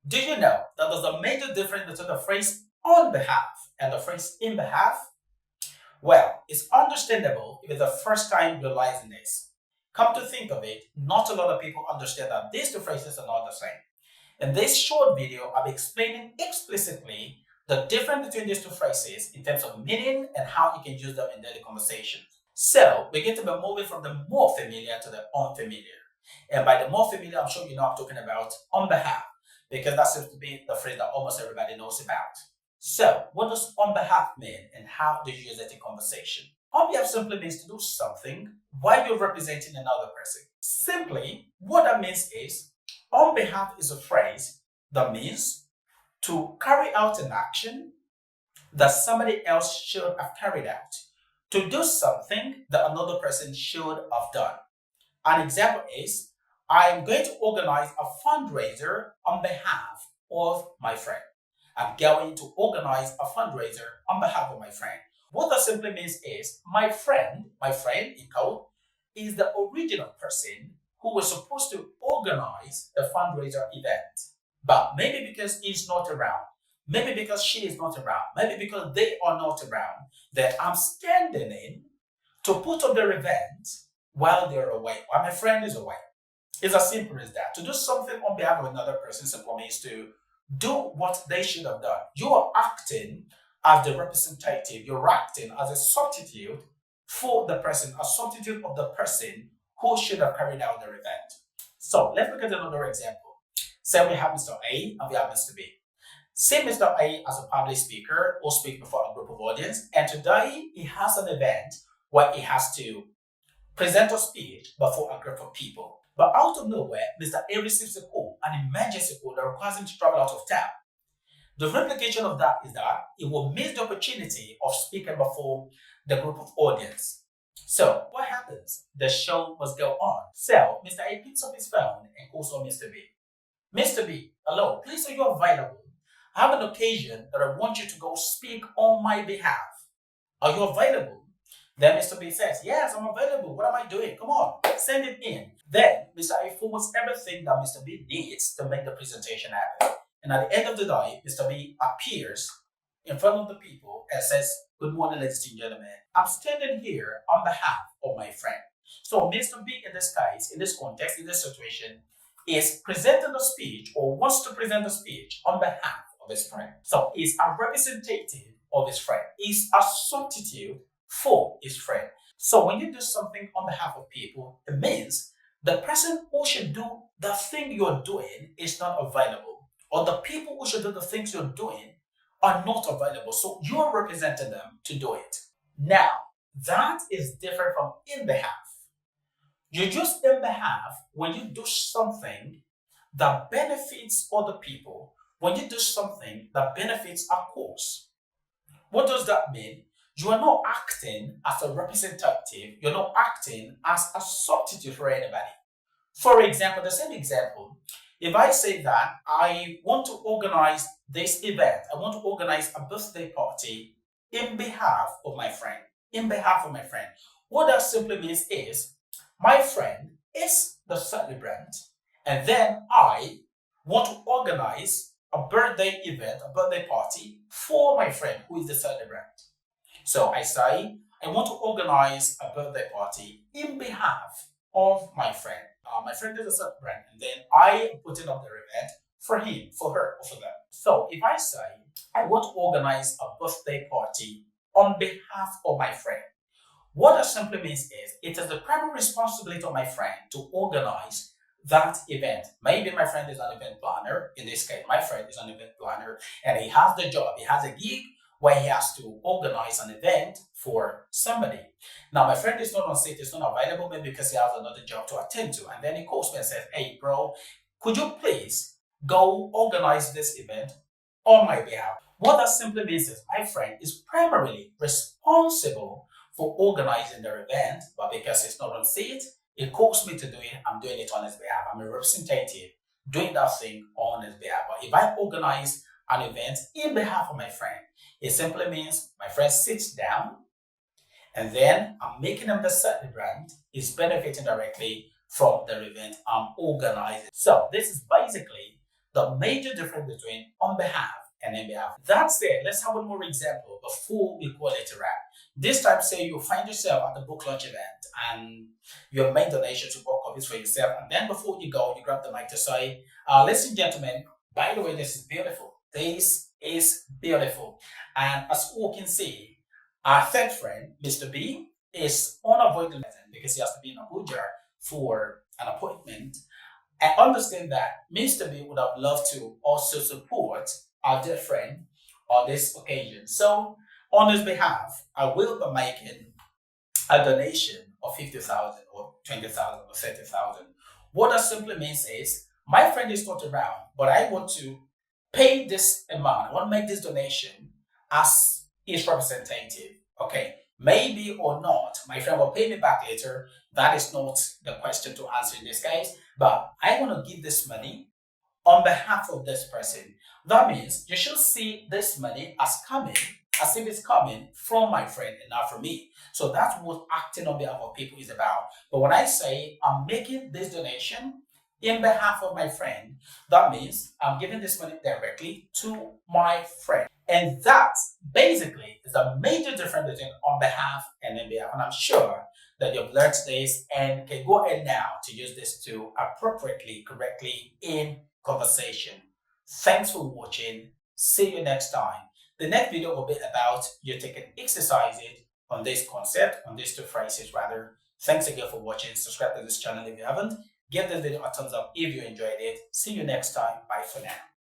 Do you know that there's a major difference between the phrase on behalf and the phrase in behalf? Well, it's understandable if it's the first time realizing this. Come to think of it, not a lot of people understand that these two phrases are not the same. In this short video, I'll be explaining explicitly the difference between these two phrases in terms of meaning and how you can use them in daily conversation. So, we're going to be moving from the more familiar to the unfamiliar. And by the more familiar, I'm sure you know I'm talking about on behalf, because that seems to be the phrase that almost everybody knows about. So, what does on behalf mean and how do you use it in conversation? On behalf simply means to do something while you're representing another person. Simply, what that means is on behalf is a phrase that means to carry out an action that somebody else should have carried out, to do something that another person should have done. An example is, I am going to organize a fundraiser on behalf of my friend. I'm going to organize a fundraiser on behalf of my friend. What that simply means is my friend in code, is the original person who was supposed to organize the fundraiser event. But maybe because he's not around, maybe because she is not around, maybe because they are not around, that I'm standing in to put on their event while they're away, while my friend is away. It's as simple as that. To do something on behalf of another person simply means to do what they should have done. You are acting as the representative, you're acting as a substitute for the person, a substitute of the person who should have carried out their event. So let's look at another example. Say we have Mr. A and we have Mr. B. Say Mr. A as a public speaker or speak before a group of audience, and today he has an event where he has to present a speech before a group of people. But out of nowhere, Mr. A receives a call, an emergency call that requires him to travel out of town. The implication of that is that he will miss the opportunity of speaking before the group of audience. So what happens? The show must go on. So Mr. A picks up his phone and calls on Mr. B. Mr. B, hello, please are you available? I have an occasion that I want you to go speak on my behalf. Are you available? Then Mr. B says, yes, I'm available. What am I doing? Come on, send it in. Then Mr. A forwards everything that Mr. B needs to make the presentation happen. And at the end of the day, Mr. B appears in front of the people and says, good morning, ladies and gentlemen. I'm standing here on behalf of my friend. So Mr. B in this case, in this context, in this situation, is presenting the speech or wants to present the speech on behalf of his friend. So he's a representative of his friend. He's a substitute for his friend. So when you do something on behalf of people, it means the person who should do the thing you're doing is not available, or the people who should do the things you're doing are not available. So you're representing them to do it. Now, that is different from in behalf. You use in behalf when you do something that benefits other people, when you do something that benefits a cause. What does that mean? You are not acting as a representative, you're not acting as a substitute for anybody. For example, the same example, if I say that I want to organize this event, I want to organize a birthday party in behalf of my friend, what that simply means is my friend is the celebrant, and then I want to organize a birthday event, a birthday party for my friend who is the celebrant. So I say, I want to organize a birthday party in behalf of my friend. My friend is a celebrant, and then I am putting up the event for him, for her, or for them. So if I say, I want to organize a birthday party on behalf of my friend, what that simply means is it is the primary responsibility of my friend to organize that event. Maybe my friend is an event planner. In this case, my friend is an event planner, and he has the job, he has a gig where he has to organize an event for somebody. Now, my friend is not on set, is not available, maybe because he has another job to attend to. And then he calls me and says, hey, bro, could you please go organize this event on my behalf? What that simply means is my friend is primarily responsible for organizing their event, but because it's not on set, it calls me to do it, I'm doing it on his behalf. I'm a representative doing that thing on his behalf. But if I organize an event in behalf of my friend, it simply means my friend sits down and then I'm making him the celebrant, is benefiting directly from the event I'm organizing. So this is basically the major difference between on behalf and in behalf. That's it. Let's have one more example before we call it a wrap. This time, say you find yourself at the book launch event and you have made donations to book copies for yourself, and then before you go, you grab the mic to say, ladies and gentlemen, by the way, this is beautiful. This is beautiful. And as all can see, our third friend, Mr. B, is unavoidable because he has to be in Abuja for an appointment. I understand that Mr. B would have loved to also support our dear friend on this occasion. So, on his behalf, I will be making a donation of 50,000 or 20,000 or 30,000. What that simply means is my friend is not around, but I want to pay this amount. I want to make this donation as his representative. Okay, maybe or not, my friend will pay me back later. That is not the question to answer in this case, but I want to give this money on behalf of this person. That means you should see this money as coming, as if it's coming from my friend and not from me. So that's what acting on behalf of people is about. But when I say I'm making this donation in behalf of my friend, that means I'm giving this money directly to my friend. And that basically is a major difference between on behalf and in behalf. And I'm sure that you've learned this and can go ahead now to use this to appropriately, correctly in conversation. Thanks for watching. See you next time. The next video will be about you taking exercises on this concept, on these two phrases rather. Thanks again for watching. Subscribe to this channel if you haven't. Give this video a thumbs up if you enjoyed it. See you next time. Bye for now.